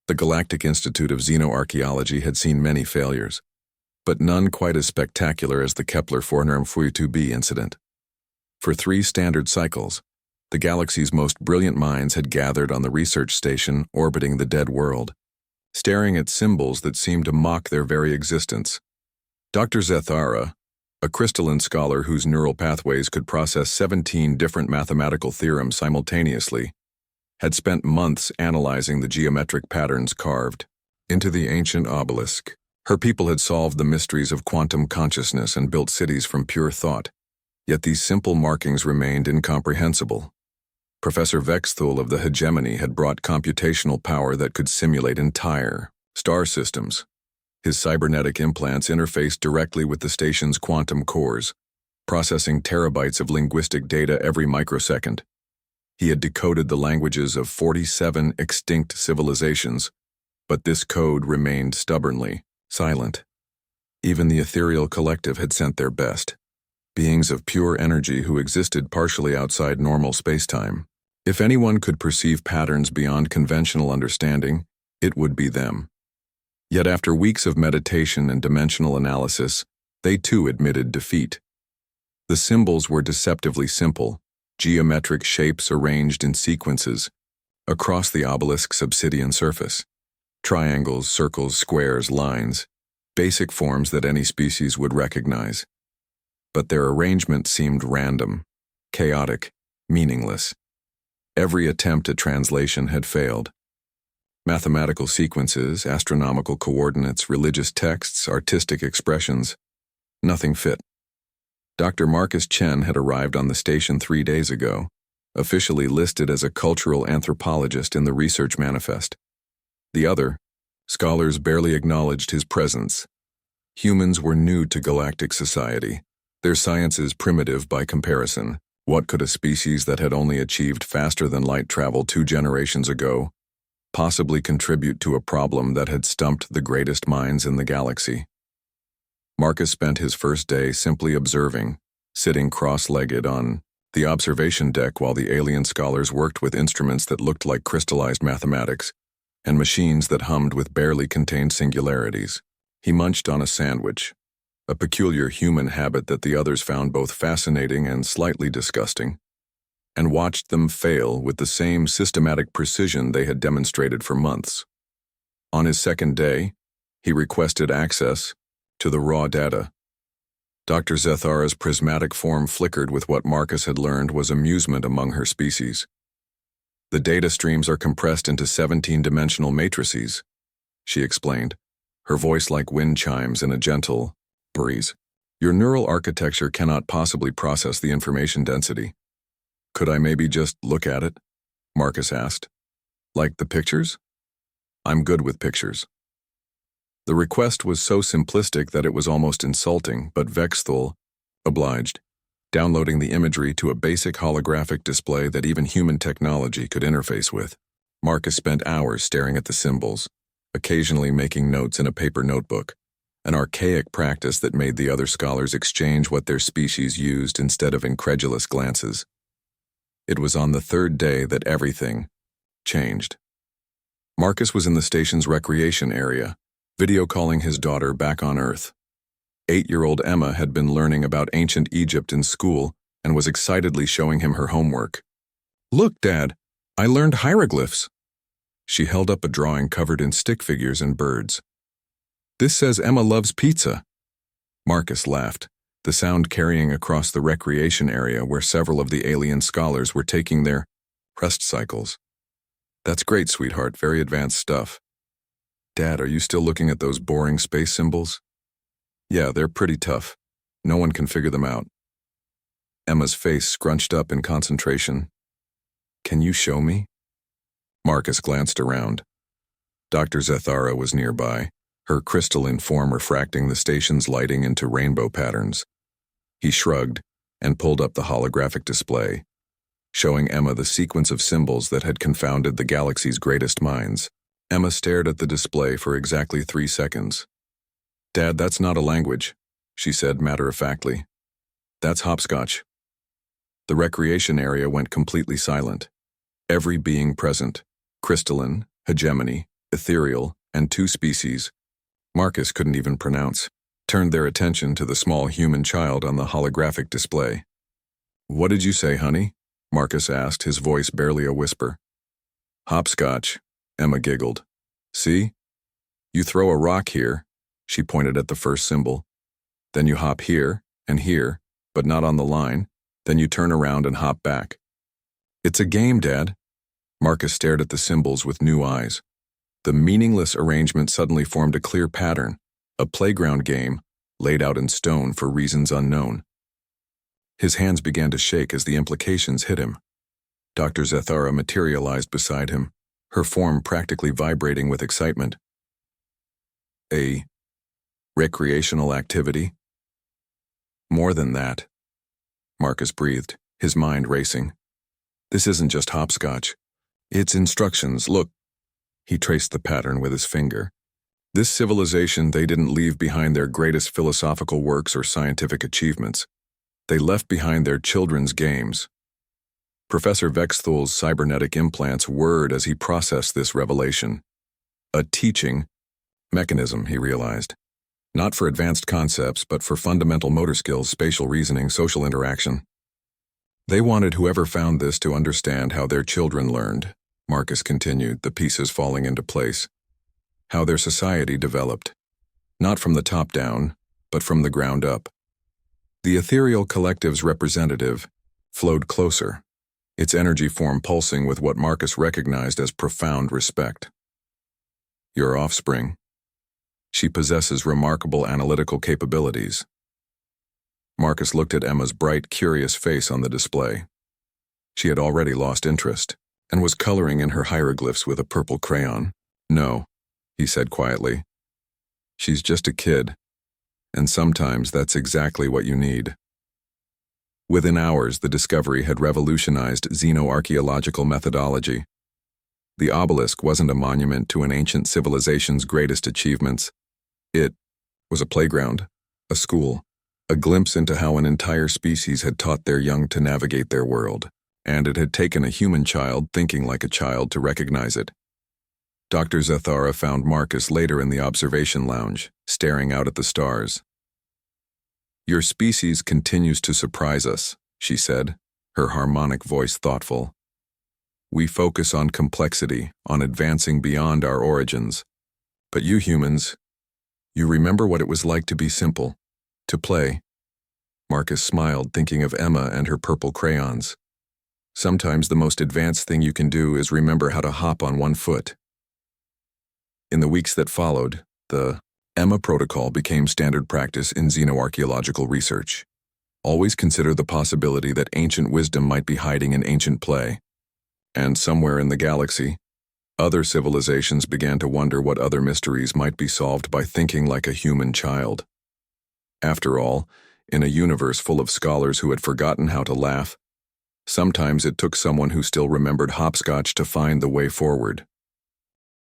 The Galactic Institute of Xenoarchaeology had seen many failures, but none quite as spectacular as the Kepler 442b incident. For 3 standard cycles, the galaxy's most brilliant minds had gathered on the research station orbiting the dead world, staring at symbols that seemed to mock their very existence. Dr. Zethara, a crystalline scholar whose neural pathways could process 17 different mathematical theorems simultaneously, had spent months analyzing the geometric patterns carved into the ancient obelisk. Her people had solved the mysteries of quantum consciousness and built cities from pure thought, yet these simple markings remained incomprehensible. Professor Vexthul of the Hegemony had brought computational power that could simulate entire star systems. His cybernetic implants interfaced directly with the station's quantum cores, processing terabytes of linguistic data every microsecond. He had decoded the languages of 47 extinct civilizations, but this code remained stubbornly silent. Even the ethereal collective had sent their best, beings of pure energy who existed partially outside normal spacetime. If anyone could perceive patterns beyond conventional understanding, it would be them. Yet after weeks of meditation and dimensional analysis, they too admitted defeat. The symbols were deceptively simple, geometric shapes arranged in sequences across the obelisk's obsidian surface. Triangles, circles, squares, lines, basic forms that any species would recognize. But their arrangement seemed random, chaotic, meaningless. Every attempt at translation had failed. Mathematical sequences, astronomical coordinates, religious texts, artistic expressions, nothing fit. Dr. Marcus Chen had arrived on the station 3 days ago, officially listed as a cultural anthropologist in the research manifest. The other, scholars barely acknowledged his presence. Humans were new to galactic society, their sciences primitive by comparison. What could a species that had only achieved faster than light travel 2 generations ago possibly contribute to a problem that had stumped the greatest minds in the galaxy? Marcus spent his first day simply observing, sitting cross-legged on the observation deck while the alien scholars worked with instruments that looked like crystallized mathematics and machines that hummed with barely contained singularities. He munched on a sandwich, a peculiar human habit that the others found both fascinating and slightly disgusting, and watched them fail with the same systematic precision they had demonstrated for months. On his second day, he requested access to the raw data. Dr. Zethara's prismatic form flickered with what Marcus had learned was amusement among her species. The data streams are compressed into 17-dimensional matrices, she explained, her voice like wind chimes in a gentle breeze. Your neural architecture cannot possibly process the information density. Could I maybe just look at it? Marcus asked. Like the pictures? I'm good with pictures. The request was so simplistic that it was almost insulting, but Vexthul obliged, downloading the imagery to a basic holographic display that even human technology could interface with. Marcus spent hours staring at the symbols, occasionally making notes in a paper notebook, an archaic practice that made the other scholars exchange what their species used instead of incredulous glances. It was on the 3rd day that everything changed. Marcus was in the station's recreation area, video calling his daughter back on Earth. 8-year-old Emma had been learning about ancient Egypt in school and was excitedly showing him her homework. Look, Dad, I learned hieroglyphs. She held up a drawing covered in stick figures and birds. This says Emma loves pizza. Marcus laughed, the sound carrying across the recreation area where several of the alien scholars were taking their rest cycles. That's great, sweetheart, very advanced stuff. Dad, are you still looking at those boring space symbols? Yeah, they're pretty tough. No one can figure them out. Emma's face scrunched up in concentration. Can you show me? Marcus glanced around. Dr. Zethara was nearby, her crystalline form refracting the station's lighting into rainbow patterns. He shrugged and pulled up the holographic display, showing Emma the sequence of symbols that had confounded the galaxy's greatest minds. Emma stared at the display for exactly 3 seconds. Dad, that's not a language, she said matter-of-factly. That's hopscotch. The recreation area went completely silent. Every being present, crystalline, hegemony, ethereal, and two species Marcus couldn't even pronounce, turned their attention to the small human child on the holographic display. "What did you say, honey?" Marcus asked, his voice barely a whisper. "Hopscotch," Emma giggled. "See? You throw a rock here," she pointed at the first symbol. "Then you hop here and here, but not on the line. Then you turn around and hop back." "It's a game, Dad." Marcus stared at the symbols with new eyes. The meaningless arrangement suddenly formed a clear pattern, a playground game, laid out in stone for reasons unknown. His hands began to shake as the implications hit him. Dr. Zathara materialized beside him, her form practically vibrating with excitement. "A recreational activity?" "More than that," Marcus breathed, his mind racing. "This isn't just hopscotch. It's instructions. Look." He traced the pattern with his finger. "This civilization, they didn't leave behind their greatest philosophical works or scientific achievements. They left behind their children's games." Professor Vexthul's cybernetic implants whirred as he processed this revelation. A teaching mechanism, he realized. Not for advanced concepts, but for fundamental motor skills, spatial reasoning, social interaction. They wanted whoever found this to understand how their children learned, Marcus continued, the pieces falling into place. How their society developed. Not from the top down, but from the ground up. The ethereal collective's representative flowed closer, its energy form pulsing with what Marcus recognized as profound respect. "Your offspring. She possesses remarkable analytical capabilities." Marcus looked at Emma's bright, curious face on the display. She had already lost interest, and was coloring in her hieroglyphs with a purple crayon. "No," he said quietly. "She's just a kid, and sometimes that's exactly what you need." Within hours, the discovery had revolutionized xenoarchaeological methodology. The obelisk wasn't a monument to an ancient civilization's greatest achievements. It was a playground, a school, a glimpse into how an entire species had taught their young to navigate their world, and it had taken a human child thinking like a child to recognize it. Dr. Zathara found Marcus later in the observation lounge, staring out at the stars. "Your species continues to surprise us," she said, her harmonic voice thoughtful. "We focus on complexity, on advancing beyond our origins. But you humans, you remember what it was like to be simple, to play." Marcus smiled, thinking of Emma and her purple crayons. "Sometimes the most advanced thing you can do is remember how to hop on one foot." In the weeks that followed, the Emma protocol became standard practice in xenoarchaeological research. Always consider the possibility that ancient wisdom might be hiding in ancient play. And somewhere in the galaxy, other civilizations began to wonder what other mysteries might be solved by thinking like a human child. After all, in a universe full of scholars who had forgotten how to laugh, sometimes it took someone who still remembered hopscotch to find the way forward.